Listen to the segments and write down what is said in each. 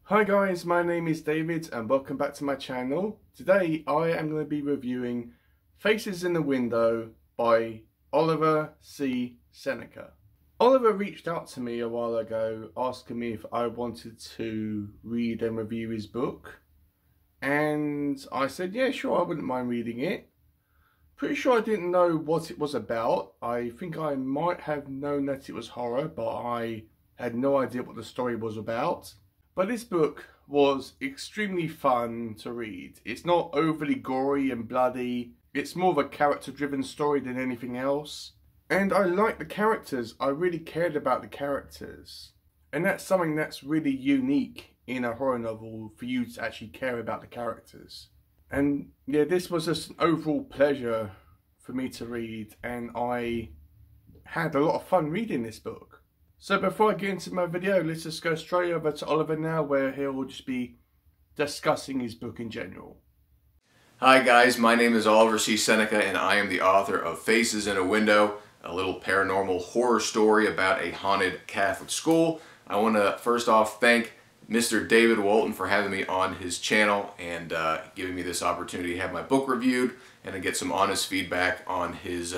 Hi guys, my name is David and welcome back to my channel. Today I am going to be reviewing Faces in the Window by Oliver C. Seneca. Oliver reached out to me a while ago asking me if I wanted to read and review his book, and I said yeah, sure, I wouldn't mind reading it. Pretty sure I didn't know what it was about. I think I might have known that it was horror, but I had no idea what the story was about. But this book was extremely fun to read. It's not overly gory and bloody. It's more of a character-driven story than anything else. And I like the characters. I really cared about the characters. And that's something that's really unique in a horror novel, for you to actually care about the characters. And yeah, this was just an overall pleasure for me to read, and I had a lot of fun reading this book. So before I get into my video, let's just go straight over to Oliver now, where he'll just be discussing his book in general. Hi guys, my name is Oliver C. Seneca and I am the author of Faces in a Window, a little paranormal horror story about a haunted Catholic school. I want to first off thank Mr. David Walton for having me on his channel and giving me this opportunity to have my book reviewed and to get some honest feedback on his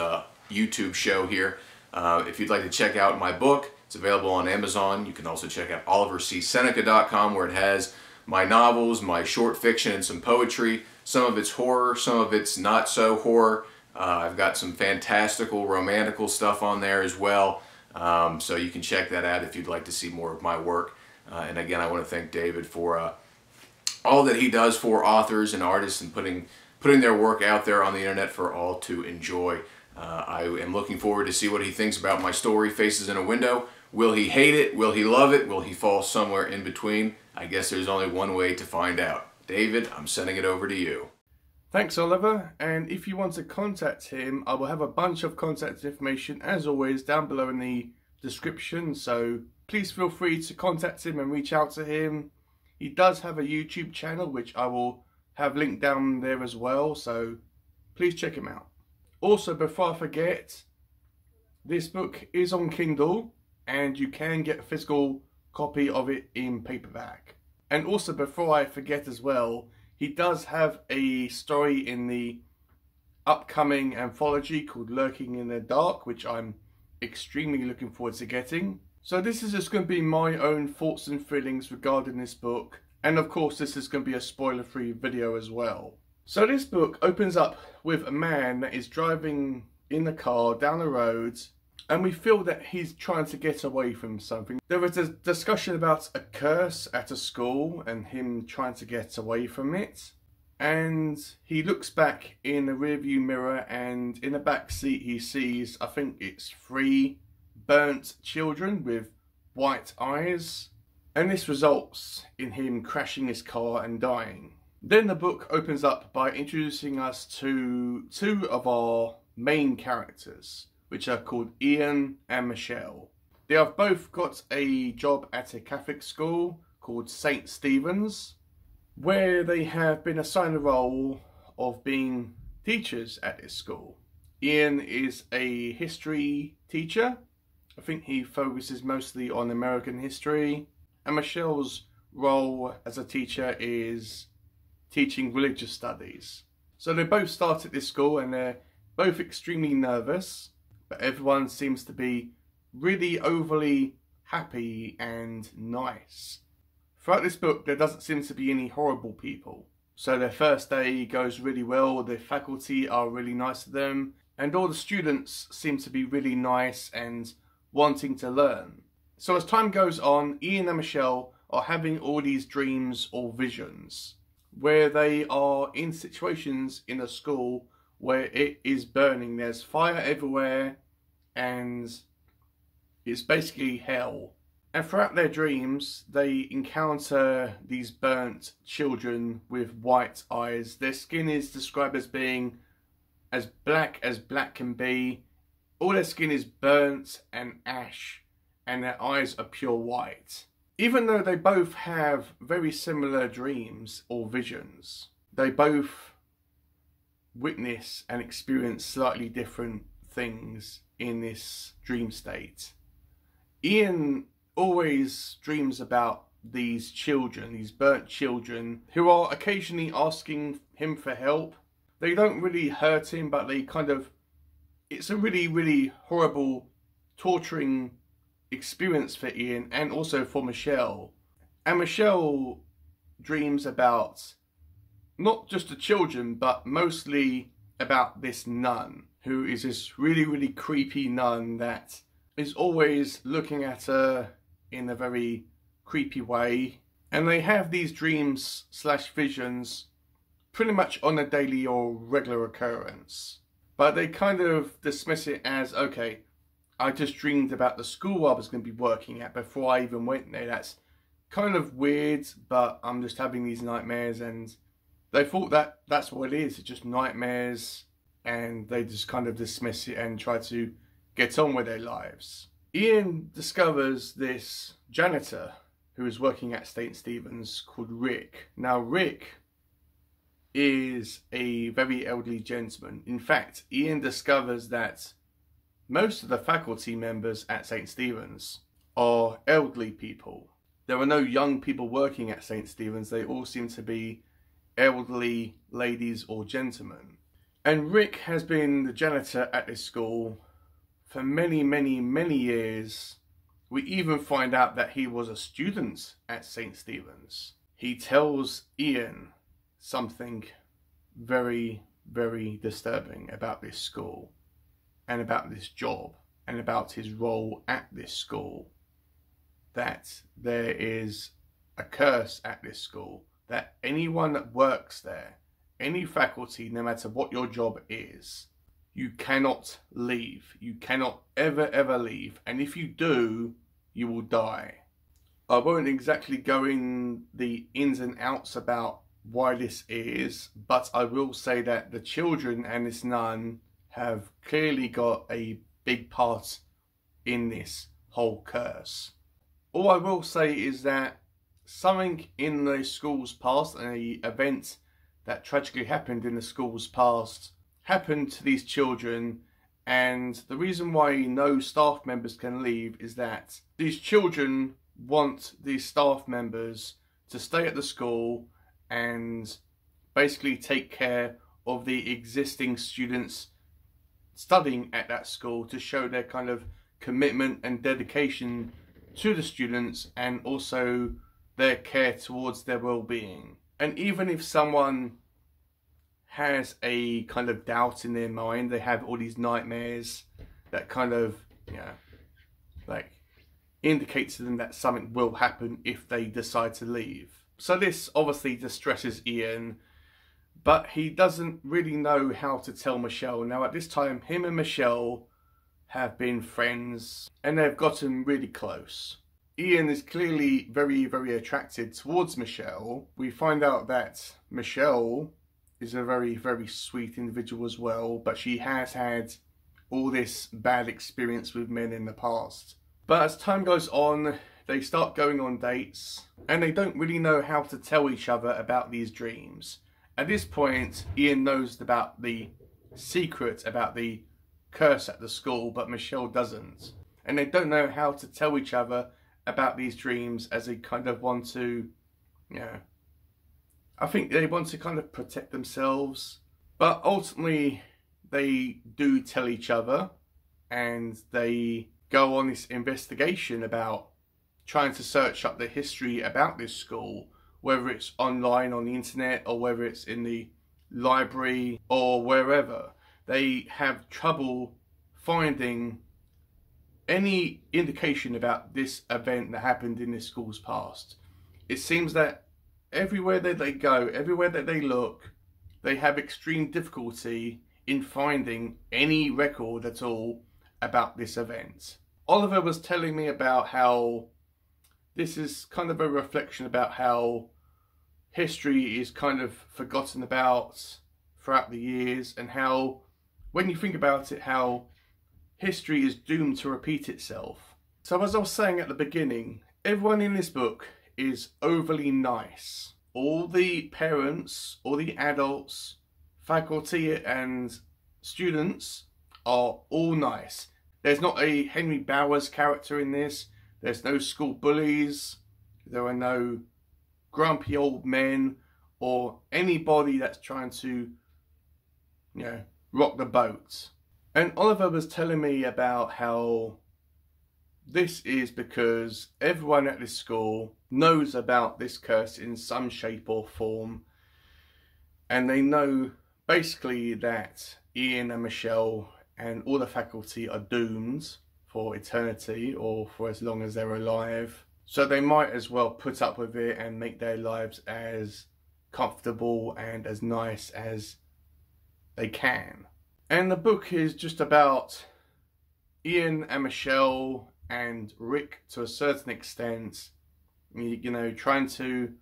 YouTube show here. If you'd like to check out my book, it's available on Amazon. You can also check out olivercseneca.com, where it has my novels, my short fiction, and some poetry. Some of it's horror, some of it's not so horror. I've got some fantastical, romantical stuff on there as well. So you can check that out if you'd like to see more of my work. And again, I want to thank David for all that he does for authors and artists and putting their work out there on the internet for all to enjoy. I am looking forward to see what he thinks about my story, Faces in a Window. Will he hate it? Will he love it? Will he fall somewhere in between? I guess there's only one way to find out. David, I'm sending it over to you. Thanks, Oliver. And if you want to contact him, I will have a bunch of contact information, as always, down below in the description. So please feel free to contact him and reach out to him. He does have a YouTube channel, which I will have linked down there as well. So please check him out. Also, before I forget, this book is on Kindle and you can get a physical copy of it in paperback. And also, before I forget as well, he does have a story in the upcoming anthology called Lurking in the Dark, which I'm extremely looking forward to getting. So this is just going to be my own thoughts and feelings regarding this book. And of course, this is going to be a spoiler-free video as well. So this book opens up with a man that is driving in a car down the road, and we feel that he's trying to get away from something. There is a discussion about a curse at a school and him trying to get away from it. And he looks back in the rearview mirror, and in the back seat he sees, I think it's 3 burnt children with white eyes. And this results in him crashing his car and dying. Then the book opens up by introducing us to 2 of our main characters, which are called Ian and Michelle. They have both got a job at a Catholic school called St. Stephen's, where they have been assigned the role of being teachers at this school. Ian is a history teacher. I think he focuses mostly on American history. And Michelle's role as a teacher is teaching religious studies. So they both start at this school and they're both extremely nervous, but everyone seems to be really overly happy and nice. Throughout this book, there doesn't seem to be any horrible people. So their first day goes really well, the faculty are really nice to them, and all the students seem to be really nice and wanting to learn. So as time goes on, Ian and Michelle are having all these dreams or visions where they are in situations in a school where it is burning. There's fire everywhere and it's basically hell. And throughout their dreams, they encounter these burnt children with white eyes. Their skin is described as being as black can be. All their skin is burnt and ash, and their eyes are pure white. Even though they both have very similar dreams or visions, they both witness and experience slightly different things in this dream state. Ian always dreams about these children, these burnt children, who are occasionally asking him for help. They don't really hurt him, but they kind of, it's a really, really horrible, torturing experience for Ian and also for Michelle. And Michelle dreams about not just the children, but mostly about this nun, who is this really, really creepy nun that is always looking at her in a very creepy way. And they have these dreams / visions pretty much on a daily or regular occurrence. But they kind of dismiss it as, okay, I just dreamed about the school I was going to be working at before I even went there. That's kind of weird, but I'm just having these nightmares, and they thought that that's what it is. It's just nightmares, and they just kind of dismiss it and try to get on with their lives. Ian discovers this janitor who is working at St. Stephen's called Rick. Now Rick is a very elderly gentleman. In fact, Ian discovers that most of the faculty members at St. Stephen's are elderly people. There are no young people working at St. Stephen's. They all seem to be elderly ladies or gentlemen. And Rick has been the janitor at this school for many, many, many years. We even find out that he was a student at St. Stephen's. He tells Ian something very, very disturbing about this school and about this job and about his role at this school. That there is a curse at this school, that anyone that works there, any faculty, no matter what your job is, you cannot leave. You cannot ever leave. And if you do, you will die. I won't exactly go in the ins and outs about why this is, but I will say that the children and this nun have clearly got a big part in this whole curse. All I will say is that something in the school's past, an event that tragically happened in the school's past, happened to these children, and the reason why no staff members can leave is that these children want these staff members to stay at the school and basically take care of the existing students studying at that school, to show their kind of commitment and dedication to the students and also their care towards their well-being. And even if someone has a kind of doubt in their mind, they have all these nightmares that kind of, like indicate to them that something will happen if they decide to leave. So this obviously distresses Ian, but he doesn't really know how to tell Michelle. Now at this time, him and Michelle have been friends and they've gotten really close. Ian is clearly very, very attracted towards Michelle. We find out that Michelle is a very, very sweet individual as well, but she has had all this bad experience with men in the past. But as time goes on, they start going on dates and they don't really know how to tell each other about these dreams. At this point, Ian knows about the secret about the curse at the school, but Michelle doesn't. And they don't know how to tell each other about these dreams, as they kind of want to, I think they want to kind of protect themselves. But ultimately, they do tell each other, and they go on this investigation about trying to search up the history about this school, whether it's online on the internet or whether it's in the library or wherever. They have trouble finding any indication about this event that happened in this school's past. It seems that everywhere that they go, everywhere that they look, they have extreme difficulty in finding any record at all about this event. Oliver was telling me about how this is kind of a reflection about how history is kind of forgotten about throughout the years, and how, when you think about it, how history is doomed to repeat itself. So as I was saying at the beginning, everyone in this book is overly nice. All the parents, all the adults, faculty and students are all nice. There's not a Henry Bowers character in this. There's no school bullies. There are no grumpy old men or anybody that's trying to, you know, rock the boat. And Oliver was telling me about how this is because everyone at this school knows about this curse in some shape or form, and they know basically that Ian and Michelle and all the faculty are doomed for eternity or for as long as they're alive. So they might as well put up with it and make their lives as comfortable and as nice as they can. And the book is just about Ian and Michelle and Rick to a certain extent, you know, trying to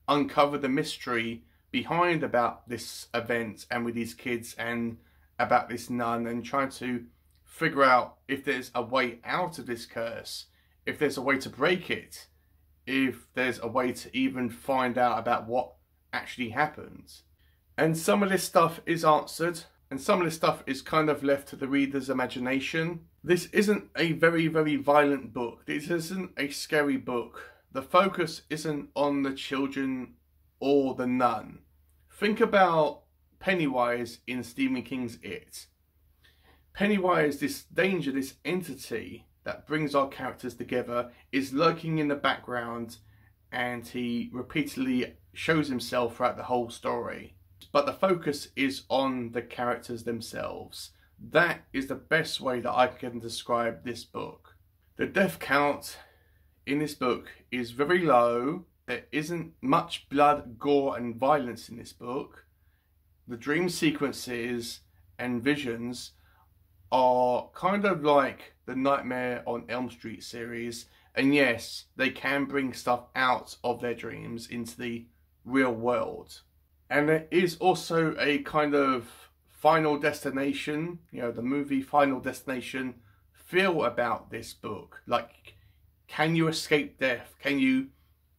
uncover the mystery behind about this event and with these kids and about this nun, and trying to figure out if there's a way out of this curse, if there's a way to break it, if there's a way to even find out about what actually happened. And some of this stuff is answered, and some of this stuff is kind of left to the reader's imagination. This isn't a very, very violent book. This isn't a scary book. The focus isn't on the children or the nun. Think about Pennywise in Stephen King's It. Pennywise, this danger, this entity that brings our characters together, is lurking in the background, and he repeatedly shows himself throughout the whole story. But the focus is on the characters themselves. That is the best way that I can describe this book. The death count in this book is very low. There isn't much blood, gore and violence in this book. The dream sequences and visions are kind of like the Nightmare on Elm Street series. And yes, they can bring stuff out of their dreams into the real world. And there is also a kind of Final Destination, you know, the movie Final Destination feel about this book. Like, can you escape death? Can you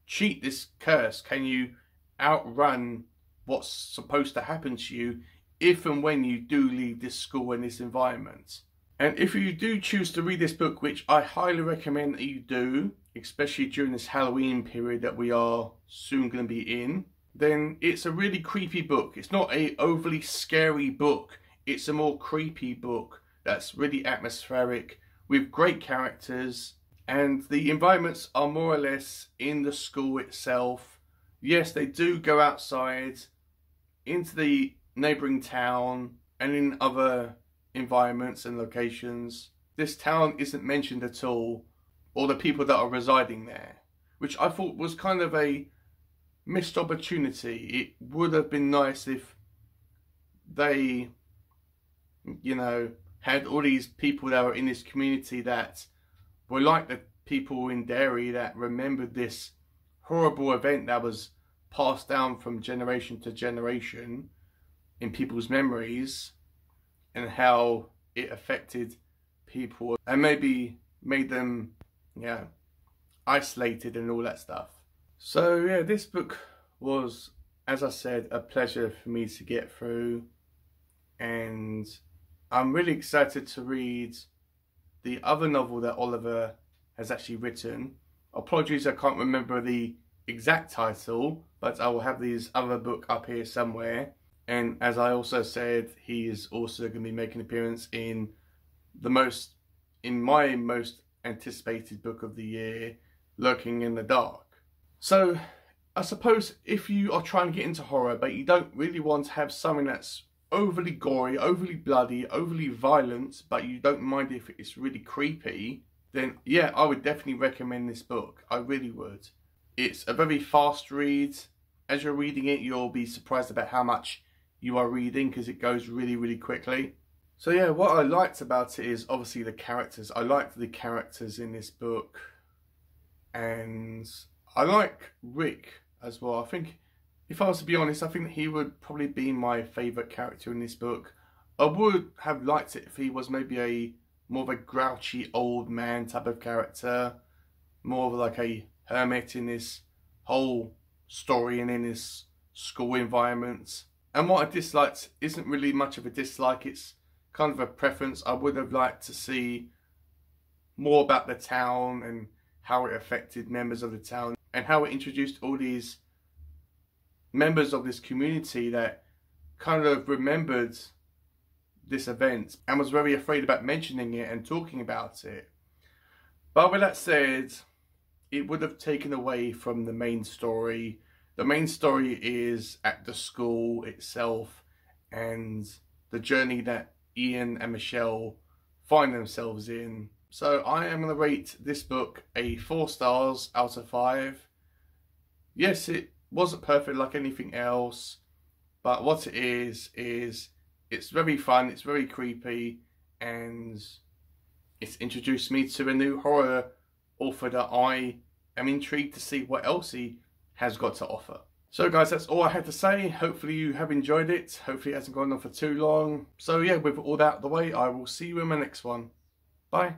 cheat this curse? Can you outrun what's supposed to happen to you if and when you do leave this school and this environment? And if you do choose to read this book, which I highly recommend that you do, especially during this Halloween period that we are soon going to be in, then it's a really creepy book. It's not a overly scary book. It's a more creepy book that's really atmospheric with great characters, and the environments are more or less in the school itself. Yes, they do go outside into the neighbouring town and in other environments and locations. This town isn't mentioned at all, or the people that are residing there, which I thought was kind of a missed opportunity. It would have been nice if they, you know, had all these people that were in this community that were like the people in Derry that remembered this horrible event that was passed down from generation to generation in people's memories, and how it affected people and maybe made them, yeah, isolated and all that stuff. So yeah, this book was, as I said, a pleasure for me to get through, and I'm really excited to read the other novel that Oliver has actually written. Apologies, I can't remember the exact title, but I will have this other book up here somewhere. And as I also said, he is also going to be making an appearance in my most anticipated book of the year, Lurking in the Dark. So I suppose if you are trying to get into horror, but you don't really want to have something that's overly gory, overly bloody, overly violent, but you don't mind if it's really creepy, then yeah, I would definitely recommend this book. I really would. It's a very fast read. As you're reading it, you'll be surprised about how much you are reading, because it goes really, really quickly. So yeah, what I liked about it is obviously the characters. I liked the characters in this book, and I like Rick as well. I think, if I was to be honest, I think that he would probably be my favourite character in this book. I would have liked it if he was maybe more of a grouchy old man type of character, more of like a hermit in this whole story and in this school environment. And what I disliked isn't really much of a dislike, it's kind of a preference. I would have liked to see more about the town and how it affected members of the town. and how it introduced all these members of this community that kind of remembered this event and was very afraid about mentioning it and talking about it. But with that said, it would have taken away from the main story. The main story is at the school itself and the journey that Ian and Michelle find themselves in. So I am going to rate this book a 4 stars out of 5. Yes, it wasn't perfect like anything else, but what it is it's very fun, it's very creepy, and it's introduced me to a new horror author that I am intrigued to see what else he has got to offer. So guys, that's all I had to say. Hopefully you have enjoyed it. Hopefully it hasn't gone on for too long. So yeah, with all that out of the way, I will see you in my next one. Bye.